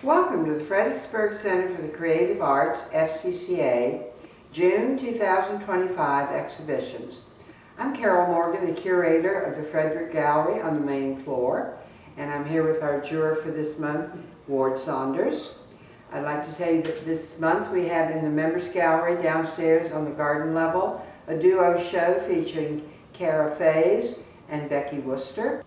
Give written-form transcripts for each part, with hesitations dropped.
Welcome to the Fredericksburg Center for the Creative Arts, FCCA, June 2025 exhibitions. I'm Carol Morgan, the curator of the Frederick Gallery on the main floor, and I'm here with our juror for this month, Ward Saunders. I'd like to tell you that this month we have in the Members Gallery downstairs on the garden level a duo show featuring Cara Faze and Becky Worcester.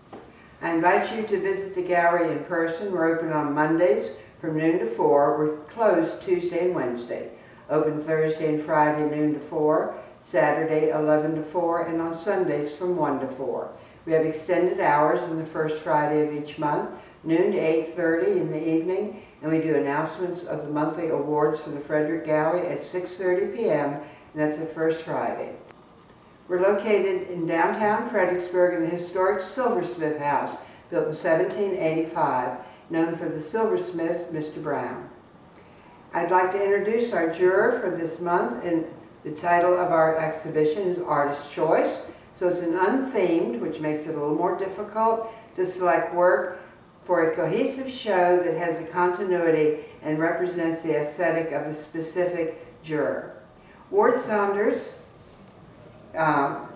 I invite you to visit the gallery in person. We're open on Mondays from noon to 4. We're closed Tuesday and Wednesday. Open Thursday and Friday noon to 4, Saturday 11 to 4, and on Sundays from 1 to 4. We have extended hours on the first Friday of each month, noon to 8:30 in the evening, and we do announcements of the monthly awards for the Frederick Gallery at 6:30 p.m., and that's the first Friday. We're located in downtown Fredericksburg in the historic Silversmith House, built in 1785, known for the silversmith, Mr. Brown. I'd like to introduce our juror for this month, and the title of our exhibition is Artist's Choice. So it's an unthemed, which makes it a little more difficult to select work for a cohesive show that has a continuity and represents the aesthetic of the specific juror. Ward Saunders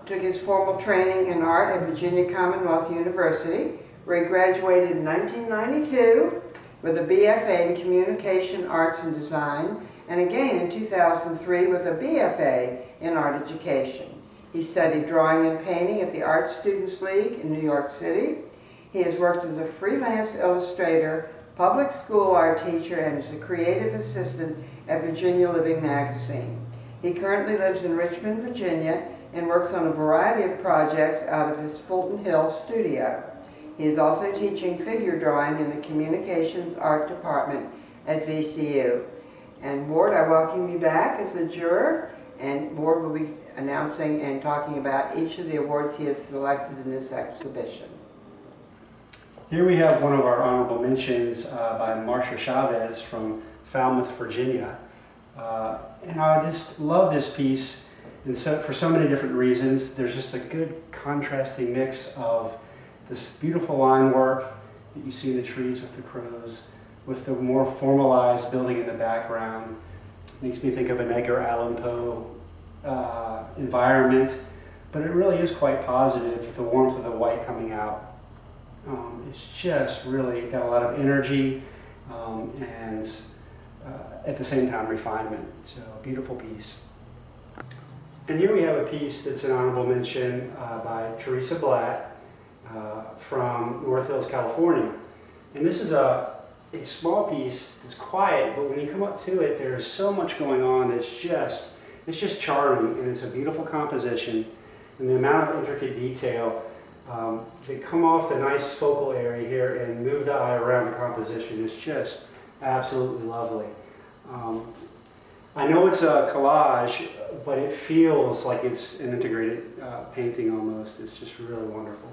took his formal training in art at Virginia Commonwealth University, where he graduated in 1992 with a BFA in Communication Arts and Design, and again in 2003 with a BFA in Art Education. He studied drawing and painting at the Art Students League in New York City. He has worked as a freelance illustrator, public school art teacher, and as a creative assistant at Virginia Living Magazine. He currently lives in Richmond, Virginia, and works on a variety of projects out of his Fulton Hill studio. He is also teaching figure drawing in the Communications Art Department at VCU. And Ward, I welcome you back as a juror, and Ward will be announcing and talking about each of the awards he has selected in this exhibition. Here we have one of our honorable mentions by Marcia Chavez from Falmouth, Virginia. And I just love this piece, and so for so many different reasons. There's just a good contrasting mix of this beautiful line work that you see in the trees with the crows, with the more formalized building in the background. Makes me think of an Edgar Allan Poe environment, but it really is quite positive with the warmth of the white coming out. It's just really got a lot of energy and at the same time refinement. So a beautiful piece. And here we have a piece that's an honorable mention by Teresa Blatt from North Hills, California. And this is a small piece. It's quiet, but when you come up to it, there's so much going on. It's just charming, and it's a beautiful composition. And the amount of intricate detail that come off the nice focal area here and move the eye around the composition is just absolutely lovely. I know it's a collage, but it feels like it's an integrated painting almost. It's just really wonderful.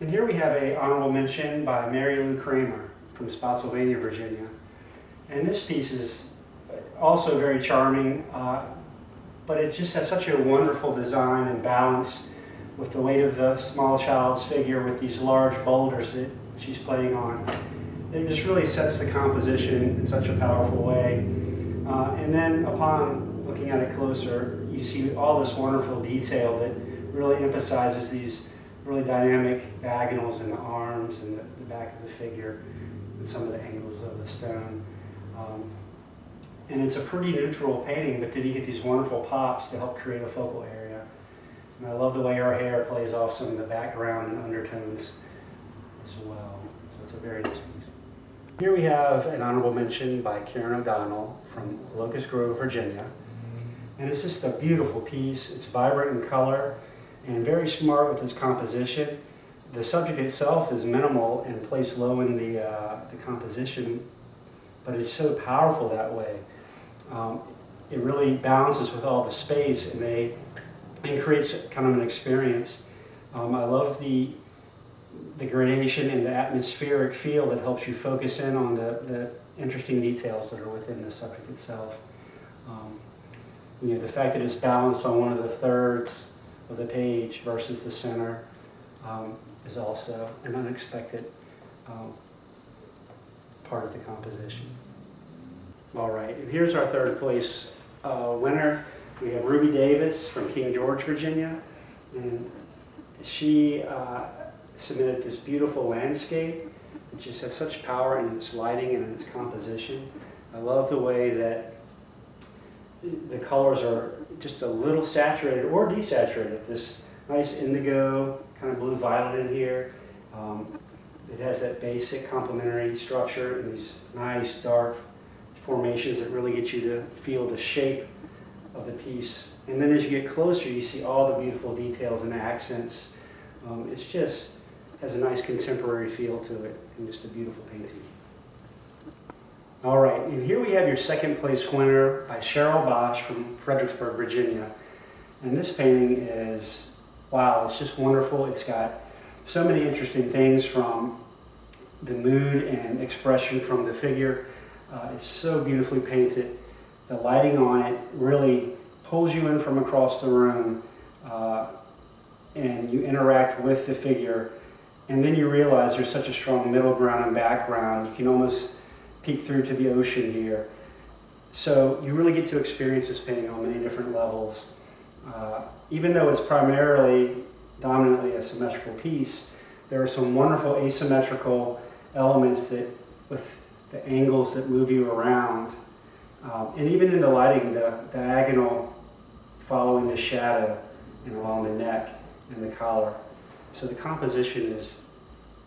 And here we have an honorable mention by Mary Lou Kramer from Spotsylvania, Virginia. And this piece is also very charming, but it just has such a wonderful design and balance with the weight of the small child's figure with these large boulders that she's playing on. It just really sets the composition in such a powerful way. And then upon looking at it closer, you see all this wonderful detail that really emphasizes these really dynamic diagonals in the arms and the back of the figure and some of the angles of the stone. And it's a pretty neutral painting, but then you get these wonderful pops to help create a focal area. And I love the way her hair plays off some of the background and undertones as well. So it's a very nice piece. Here we have an honorable mention by Karen O'Donnell from Locust Grove, Virginia. And it's just a beautiful piece. It's vibrant in color. and very smart with his composition. The subject itself is minimal and placed low in the composition, but it's so powerful that way. It really balances with all the space, and creates kind of an experience. I love the gradation and the atmospheric feel that helps you focus in on the interesting details that are within the subject itself. The fact that it's balanced on one of the thirds of the page versus the center is also an unexpected part of the composition. All right, and here's our third place winner. We have Ruby Davis from King George, Virginia, and she submitted this beautiful landscape. It just has such power in its lighting and in its composition. I love the way that the colors are just a little saturated or desaturated. This nice indigo, kind of blue-violet in here. It has that basic complementary structure and these nice dark formations that really get you to feel the shape of the piece. And then as you get closer, you see all the beautiful details and accents. It's just has a nice contemporary feel to it, and just a beautiful painting. All right, and here we have your second place winner by Cheryl Bosch from Fredericksburg, Virginia. And this painting is, wow, it's just wonderful. It's got so many interesting things, from the mood and expression from the figure. It's so beautifully painted. The lighting on it really pulls you in from across the room, and you interact with the figure. And then you realize there's such a strong middle ground and background. You can almost peek through to the ocean here. So you really get to experience this painting on many different levels. Even though it's primarily, dominantly a symmetrical piece, there are some wonderful asymmetrical elements that, with the angles that move you around. And even in the lighting, the diagonal following the shadow and along the neck and the collar. So the composition is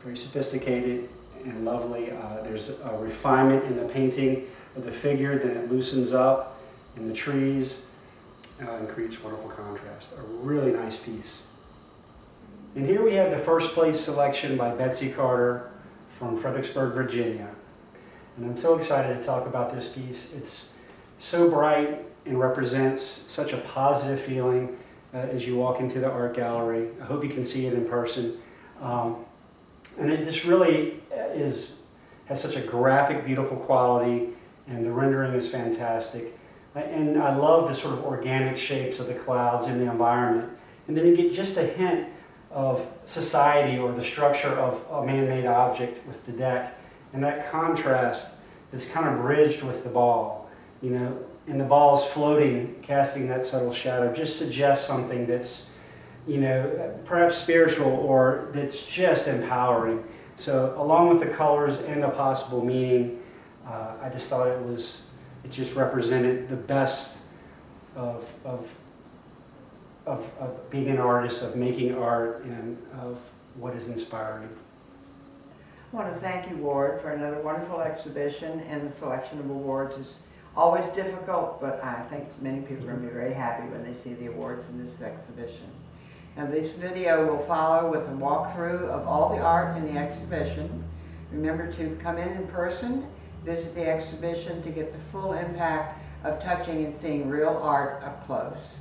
very sophisticated and lovely. There's a refinement in the painting of the figure, then it loosens up in the trees and creates wonderful contrast. A really nice piece. And here we have the first place selection by Betsy Carter from Fredericksburg, Virginia. And I'm so excited to talk about this piece. It's so bright and represents such a positive feeling as you walk into the art gallery. I hope you can see it in person. And it just really has such a graphic, beautiful quality, and the rendering is fantastic. And I love the sort of organic shapes of the clouds in the environment. And then you get just a hint of society or the structure of a man-made object with the deck. And that contrast is kind of bridged with the ball, and the ball's floating, casting that subtle shadow, just suggests something that's, perhaps spiritual, or that's just empowering. So along with the colors and the possible meaning, I just thought it just represented the best of being an artist, of making art, and of what is inspiring. I want to thank you, Ward, for another wonderful exhibition, and the selection of awards is always difficult, but I think many people are going to be very happy when they see the awards in this exhibition. And this video will follow with a walkthrough of all the art in the exhibition. Remember to come in person, visit the exhibition to get the full impact of touching and seeing real art up close.